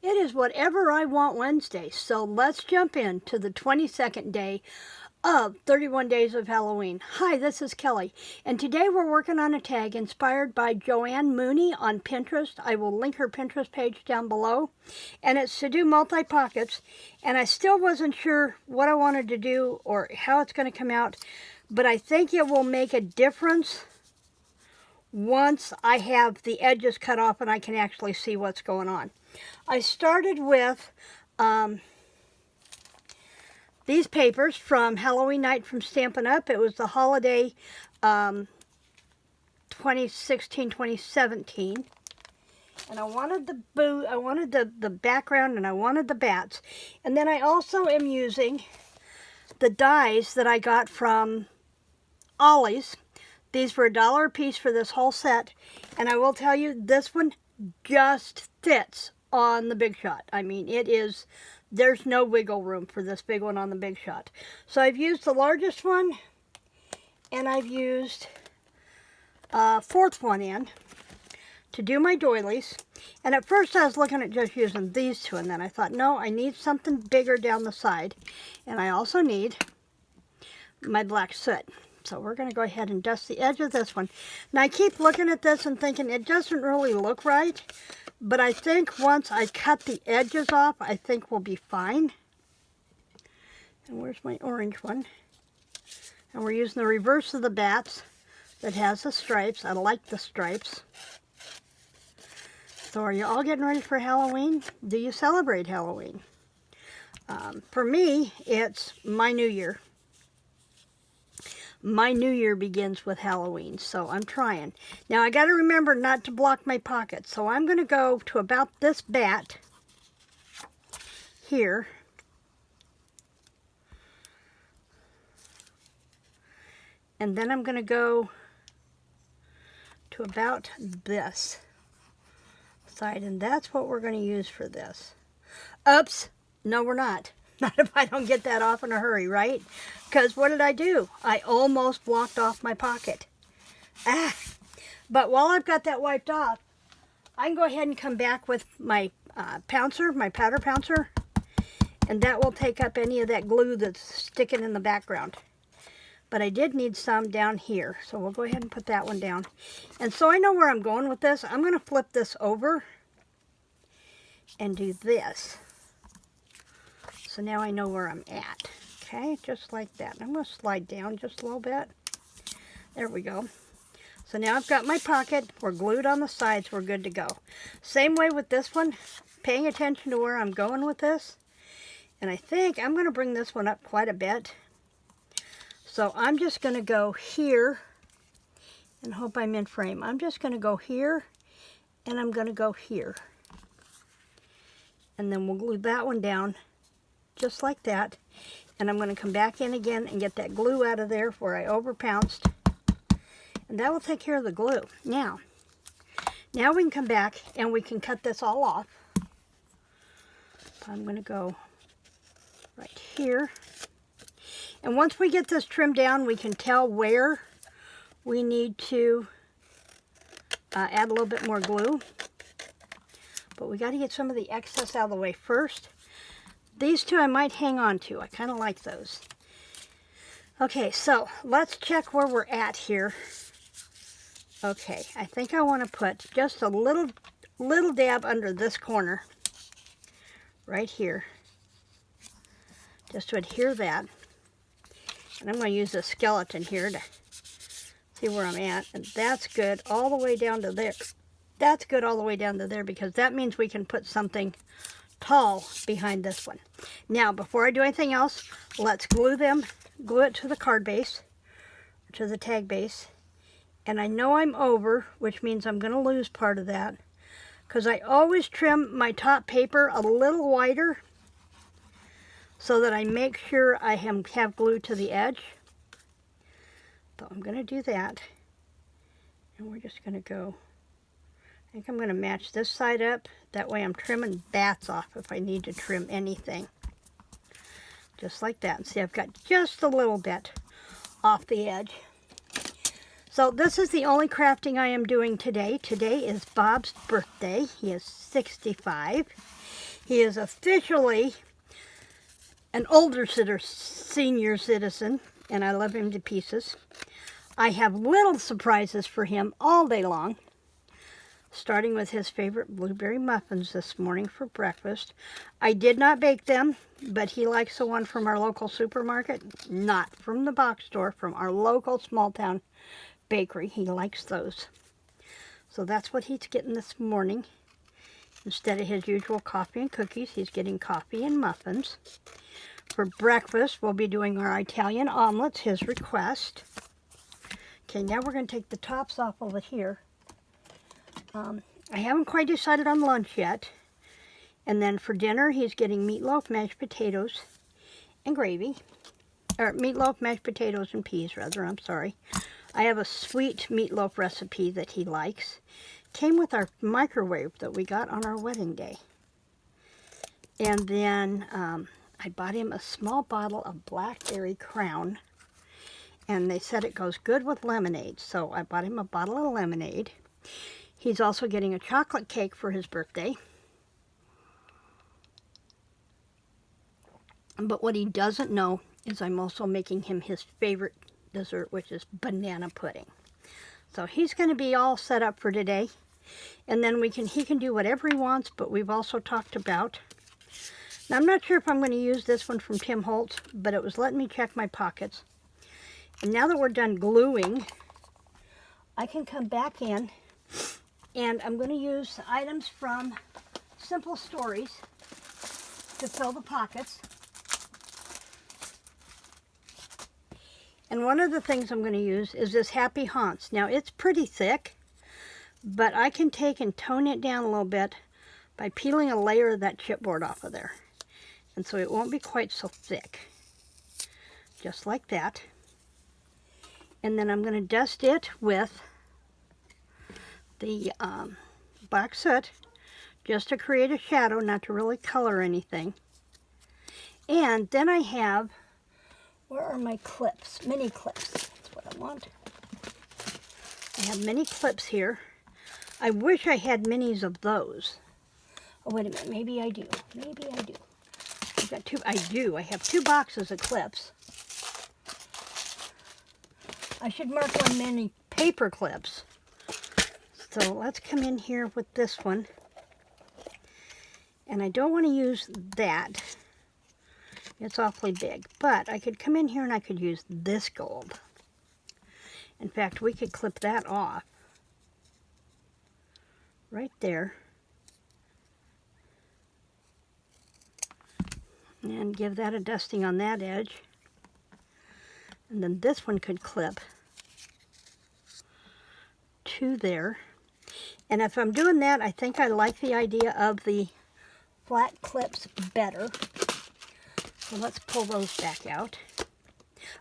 It is Whatever I Want Wednesday, so let's jump into the 22nd day of 31 Days of Halloween. Hi, this is Kelly, and today we're working on a tag inspired by Joanne Mooney on Pinterest. I will link her Pinterest page down below, and it's to do multi-pockets, and I still wasn't sure what I wanted to do or how it's going to come out, but I think it will make a difference once I have the edges cut off and I can actually see what's going on. I started with these papers from Halloween Night from Stampin' Up. It was the holiday 2016-2017. And I wanted the background, and I wanted the bats. And then I also am using the dies that I got from Ollie's. These were $1 a piece for this whole set. And I will tell you, this one just fits on the Big Shot. I mean, there's no wiggle room for this big one on the Big Shot. So I've used the largest one, and I've used a fourth one in to do my doilies. And at first I was looking at just using these two, and then I thought, no, I need something bigger down the side. And I also need my black soot. So we're going to go ahead and dust the edge of this one. Now I keep looking at this and thinking it doesn't really look right. But I think once I cut the edges off, I think we'll be fine. And where's my orange one? And we're using the reverse of the bats that has the stripes. I like the stripes. So are you all getting ready for Halloween? Do you celebrate Halloween? For me, it's my New Year. My New Year begins with Halloween, so I'm trying. Now, I got to remember not to block my pocket, so I'm going to go to about this bat here. And then I'm going to go to about this side, and that's what we're going to use for this. Oops, no we're not. Not if I don't get that off in a hurry, right? Because what did I do? I almost blocked off my pocket. But while I've got that wiped off, I can go ahead and come back with my pouncer, my powder pouncer, and that will take up any of that glue that's sticking in the background. But I did need some down here, so we'll go ahead and put that one down. And so I know where I'm going with this. I'm going to flip this over and do this. So now I know where I'm at. Okay, just like that. I'm going to slide down just a little bit. There we go. So now I've got my pocket. We're glued on the sides. We're good to go. Same way with this one. Paying attention to where I'm going with this. And I think I'm going to bring this one up quite a bit. So I'm just going to go here and hope I'm in frame. I'm just going to go here and I'm going to go here. And then we'll glue that one down just like that. And I'm going to come back in again and get that glue out of there where I over pounced. And that will take care of the glue. Now we can come back and we can cut this all off. I'm going to go right here. And once we get this trimmed down, we can tell where we need to add a little bit more glue. But we got to get some of the excess out of the way first. These two I might hang on to. I kind of like those. Okay, so let's check where we're at here. Okay, I think I want to put just a little dab under this corner. Right here. Just to adhere that. And I'm going to use a skeleton here to see where I'm at. And that's good all the way down to there. That's good all the way down to there because that means we can put something tall behind this one. Now, before I do anything else, let's glue it to the card base, to the tag base. And I know I'm over, which means I'm going to lose part of that, because I always trim my top paper a little wider so that I make sure I have glue to the edge. So I'm going to do that. And we're just going to go, I think I'm going to match this side up. That way I'm trimming bats off if I need to trim anything. Just like that. And see, I've got just a little bit off the edge. So this is the only crafting I am doing today. Today is Bob's birthday. He is 65. He is officially an older senior citizen, and I love him to pieces. I have little surprises for him all day long, starting with his favorite blueberry muffins this morning for breakfast. I did not bake them, but he likes the one from our local supermarket, not from the box store, from our local small town bakery. He likes those. So that's what he's getting this morning. Instead of his usual coffee and cookies, he's getting coffee and muffins. For breakfast, we'll be doing our Italian omelets, his request. Okay, now we're going to take the tops off over here. I haven't quite decided on lunch yet. And then for dinner, he's getting meatloaf, mashed potatoes, and gravy. Or meatloaf, mashed potatoes, and peas, rather. I'm sorry. I have a sweet meatloaf recipe that he likes. Came with our microwave that we got on our wedding day. And then I bought him a small bottle of Blackberry Crown. And they said it goes good with lemonade. So I bought him a bottle of lemonade. He's also getting a chocolate cake for his birthday. But what he doesn't know is I'm also making him his favorite dessert, which is banana pudding. So he's going to be all set up for today. And then he can do whatever he wants, but we've also talked about... Now, I'm not sure if I'm going to use this one from Tim Holtz, but it was letting me check my pockets. And now that we're done gluing, I can come back in, and I'm going to use items from Simple Stories to fill the pockets. And one of the things I'm going to use is this Happy Haunts. Now, it's pretty thick, but I can take and tone it down a little bit by peeling a layer of that chipboard off of there. And so it won't be quite so thick. Just like that. And then I'm going to dust it with the black soot, just to create a shadow, not to really color anything. And then I have, where are my clips? Mini clips. That's what I want. I have mini clips here. I wish I had minis of those. Oh, wait a minute. Maybe I do. Maybe I do. I've got two. I do. I have 2 boxes of clips. I should mark one mini paper clips. So let's come in here with this one. And I don't want to use that. It's awfully big. But I could come in here and I could use this gold. In fact, we could clip that off. Right there. And give that a dusting on that edge. And then this one could clip to there. And if I'm doing that, I think I like the idea of the flat clips better. So let's pull those back out.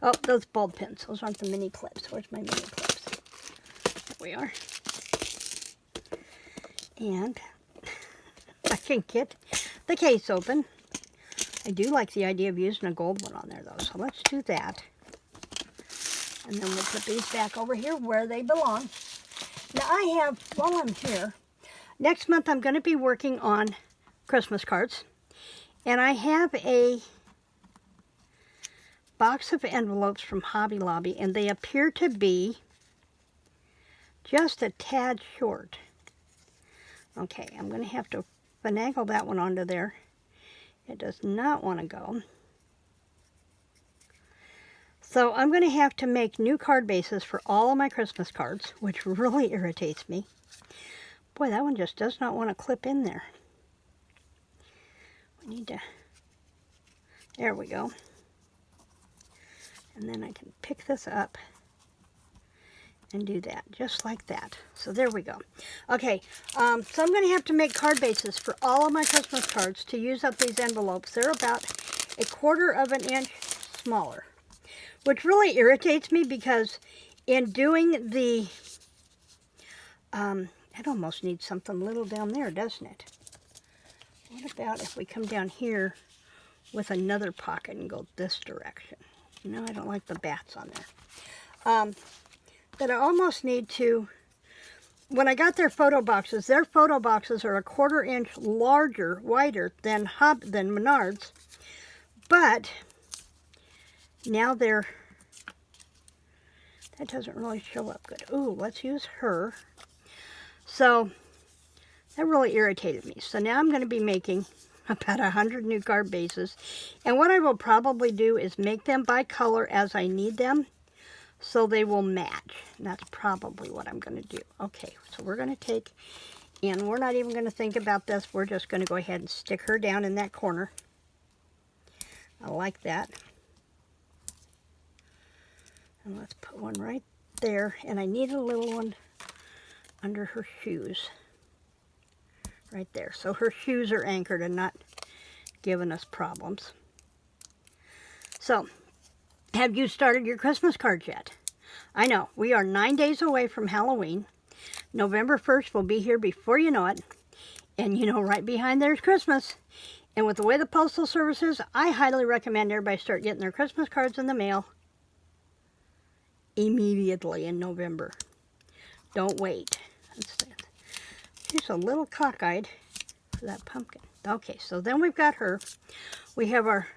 Oh, those bulb pins. Those aren't the mini clips. Where's my mini clips? There we are. And I can get the case open. I do like the idea of using a gold one on there, though. So let's do that. And then we'll put these back over here where they belong. Now I have, while I'm here, next month I'm going to be working on Christmas cards. And I have a box of envelopes from Hobby Lobby, and they appear to be just a tad short. Okay, I'm going to have to finagle that one onto there. It does not want to go. So I'm going to have to make new card bases for all of my Christmas cards, which really irritates me. Boy, that one just does not want to clip in there. We need to... There we go. And then I can pick this up and do that, just like that. So there we go. Okay, so I'm going to have to make card bases for all of my Christmas cards to use up these envelopes. They're about 1/4 of an inch smaller, which really irritates me because in doing the, it almost needs something little down there, doesn't it? What about if we come down here with another pocket and go this direction? No, I don't like the bats on there. But I almost need to, when I got their photo boxes are a 1/4 inch wider than Menards, but now that doesn't really show up good. Ooh, let's use her. So that really irritated me. So now I'm going to be making about 100 new card bases. And what I will probably do is make them by color as I need them, so they will match. And that's probably what I'm going to do. Okay, so we're going to take, and we're not even going to think about this. We're just going to go ahead and stick her down in that corner. I like that. And let's put one right there. And I need a little one under her shoes. Right there. So her shoes are anchored and not giving us problems. So, have you started your Christmas cards yet? I know, we are 9 days away from Halloween. November 1st will be here before you know it. And you know, right behind there's Christmas. And with the way the Postal Service is, I highly recommend everybody start getting their Christmas cards in the mail immediately in November. Don't wait. She's a little cockeyed for that pumpkin. Okay, so then we've got her. We have our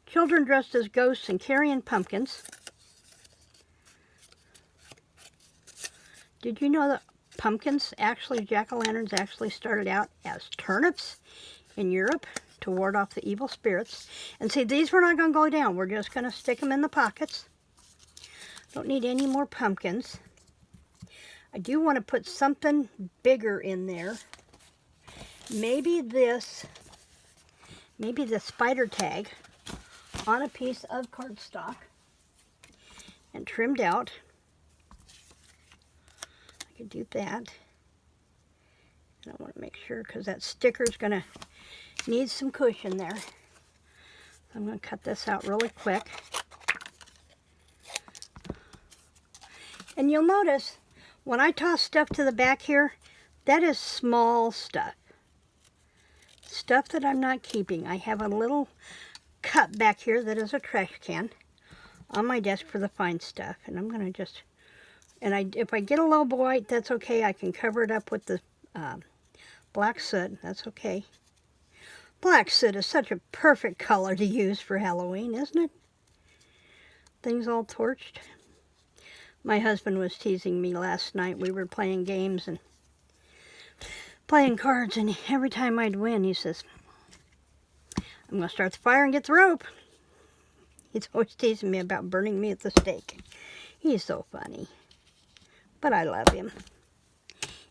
children dressed as ghosts and carrying pumpkins. Did you know that pumpkins, actually, jack-o'-lanterns actually started out as turnips in Europe to ward off the evil spirits? And see, these we're not going to go down. We're just going to stick them in the pockets. Don't need any more pumpkins. I do want to put something bigger in there. Maybe the spider tag on a piece of cardstock and trimmed out. I could do that. And I want to make sure, because that sticker's going to need some cushion there. I'm going to cut this out really quick. And you'll notice, when I toss stuff to the back here, that is small stuff. Stuff that I'm not keeping. I have a little cup back here that is a trash can on my desk for the fine stuff. And I'm going to just, if I get a little white, that's okay. I can cover it up with the black soot. That's okay. Black soot is such a perfect color to use for Halloween, isn't it? Things all torched. My husband was teasing me last night. We were playing games and playing cards, and every time I'd win, he says, I'm going to start the fire and get the rope. He's always teasing me about burning me at the stake. He's so funny. But I love him.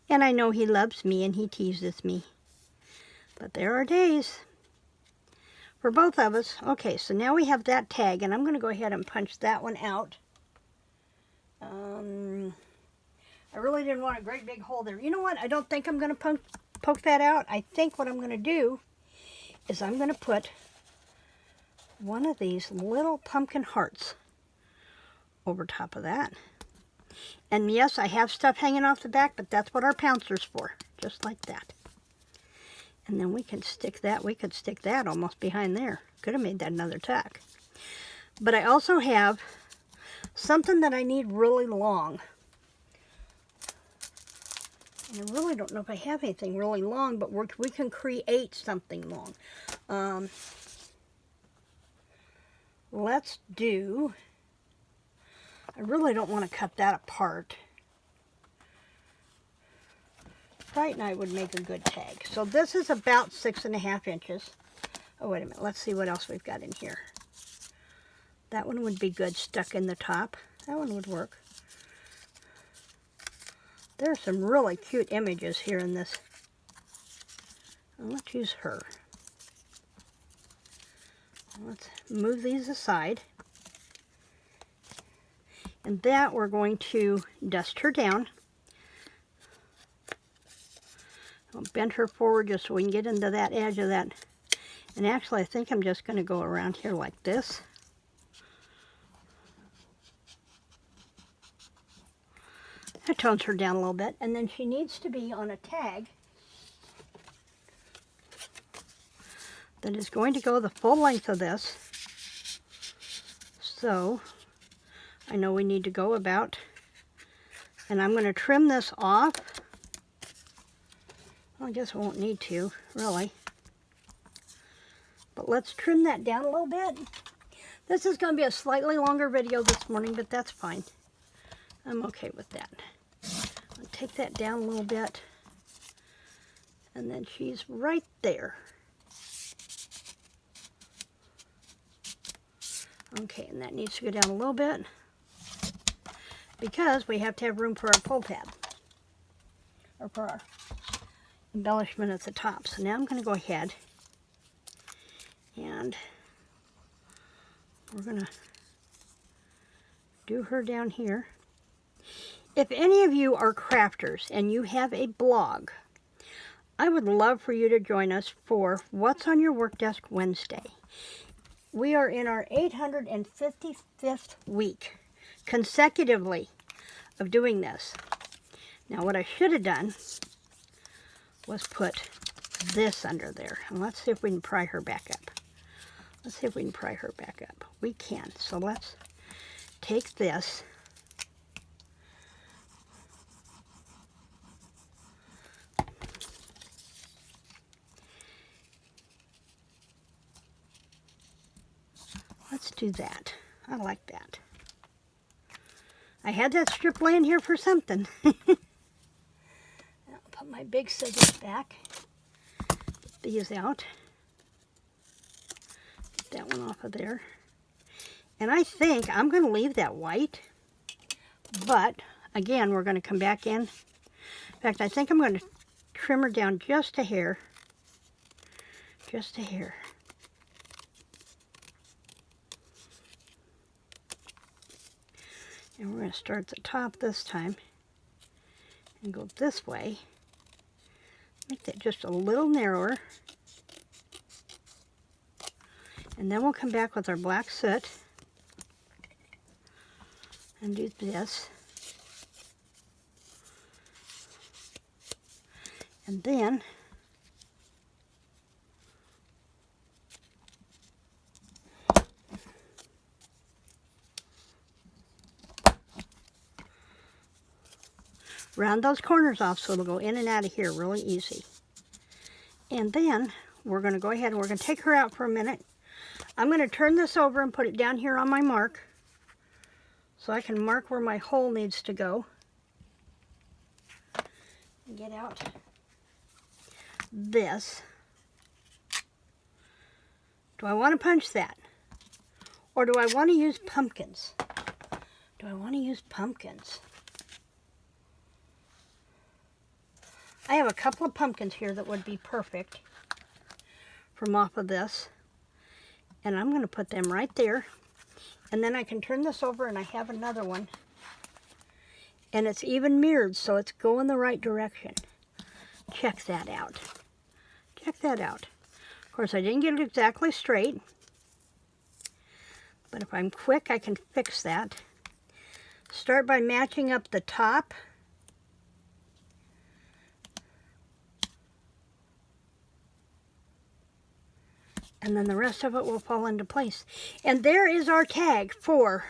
And I know he loves me, and he teases me. But there are days for both of us. Okay, so now we have that tag, and I'm going to go ahead and punch that one out. I really didn't want a great big hole there. You know what? I don't think I'm going to poke that out. I think what I'm going to do is I'm going to put one of these little pumpkin hearts over top of that. And yes, I have stuff hanging off the back, but that's what our pouncer's for. Just like that. And then we can stick that. We could stick that almost behind there. Could have made that another tuck. But I also have something that I need really long. And I really don't know if I have anything really long, but we can create something long. Let's do, I really don't want to cut that apart. Bright and I would make a good tag. So this is about 6.5 inches. Oh, wait a minute. Let's see what else we've got in here. That one would be good stuck in the top. That one would work. There are some really cute images here in this. Let's use her. Let's move these aside. And that we're going to dust her down. I'll bend her forward just so we can get into that edge of that. And actually, I think I'm just going to go around here like this. That tones her down a little bit. And then she needs to be on a tag that is going to go the full length of this. So I know we need to go about, and I'm going to trim this off I guess we won't need to, really. But let's trim that down a little bit. This is going to be a slightly longer video this morning, but that's fine. I'm okay with that. I'll take that down a little bit. And then she's right there. Okay, and that needs to go down a little bit because we have to have room for our pull tab, or for our embellishment at the top. So now I'm going to go ahead and we're going to do her down here. If any of you are crafters and you have a blog, I would love for you to join us for What's on Your Work Desk Wednesday. We are in our 855th week consecutively of doing this. Now what I should have done was put this under there. And let's see if we can pry her back up. Let's see if we can pry her back up. We can. So let's take this. Let's do that. I like that. I had that strip laying here for something. I'll put my big scissors back. Get these out. Get that one off of there. And I think I'm going to leave that white. But, again, we're going to come back in. In fact, I think I'm going to trim her down just a hair. Just a hair. And we're going to start at the top this time and go this way. Make that just a little narrower. And then we'll come back with our black soot and do this. And then round those corners off so it'll go in and out of here really easy. And then we're going to go ahead and we're going to take her out for a minute. I'm going to turn this over and put it down here on my mark so I can mark where my hole needs to go. And get out this. Do I want to punch that? Or do I want to use pumpkins? Do I want to use pumpkins? I have a couple of pumpkins here that would be perfect from off of this. And I'm going to put them right there. And then I can turn this over and I have another one. And it's even mirrored, so it's going the right direction. Check that out. Check that out. Of course, I didn't get it exactly straight. But if I'm quick, I can fix that. Start by matching up the top. And then the rest of it will fall into place. And there is our tag for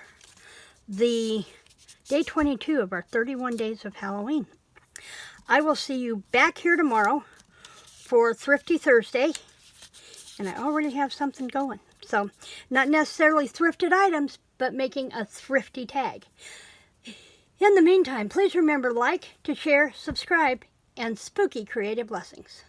the day 22 of our 31 days of Halloween. I will see you back here tomorrow for Thrifty Thursday. And I already have something going. So, not necessarily thrifted items, but making a thrifty tag. In the meantime, please remember to like, to share, subscribe, and spooky creative blessings.